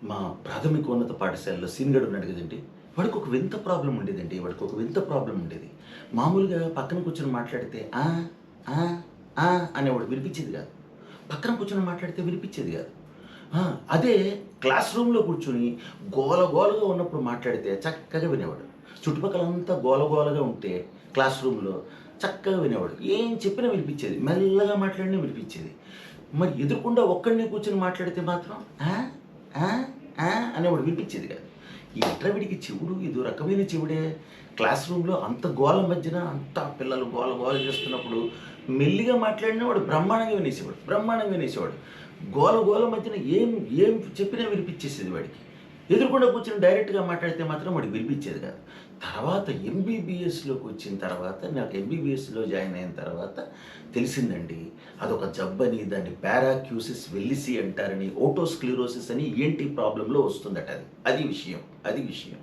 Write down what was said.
మా ప్రాథమికోన్నత పాఠశాలలో సీనియర్ ఉన్నాడు కదండీ! వాడికి ఒక వింత ప్రాబ్లమ్ ఉండేదండి. వాడికి ఒక వింత ప్రాబ్లమ్ ఉండేది. మామూలుగా పక్కన కూర్చొని మాట్లాడితే ఆ! ఆ! ఆ! అనేవాడు వినిపించేది కాదు. పక్కన కూర్చొని మాట్లాడితే వినిపించేది కాదు. ఆ! అదే క్లాస్ రూమ్‌లో కూర్చొని గోల గోలగా ఉన్నప్పుడు మాట్లాడితే చక్కగా వినేవాడు. చుట్టుపక్కలంతా గోల గోలగా ఉంటే క్లాస్ రూమ్‌లో చక్కగా వినేవాడు. ఏం చెప్పినా వినిపించేది. మెల్లగా మాట్లాడినా వినిపించేది. మరి ఎదురుగుండా ఒక్కడినే కూర్చొని మాట్లాడితే మాత్రం ఆ! ఆ! ఆ! అనేవాడు వినిపించేది కాదు. ఏంట్రా వీడికి చెవుడు ఇదో రకమైన చెవుడే. క్లాస్ రూమ్‌లో అంత గోల మధ్యన అంతా పిల్లలు గోల గోల చేస్తున్నప్పుడు మెల్లిగా మాట్లాడినా వాడు బ్రహ్మాండంగా వినేసేవాడు. బ్రహ్మాండంగా వినేసేవాడు. గోల గోల మధ్యన ఏం ఏం చెప్పినా వినిపించేసేది వాడికి. ఎదురుగుండా కూర్చొని డైరెక్ట్‌గా మాట్లాడితే మాత్రం వాడికి వినిపించేది కాదు. తర్వాత ఎంబీబీఎస్‌లోకి వచ్చిన తర్వాత నాకు ఎంబీబీఎస్‌లో జాయిన్ అయిన తర్వాత తెలిసిందండి. అదొక జబ్బని, దాన్ని పారాక్యూసిస్ వెల్లిసి అంటారని, ఓటోస్క్లెరోసిస్ అని ఈఎన్‌టీ ప్రాబ్లమ్‌లో వస్తుందట అది. అది విషయం. అది విషయం.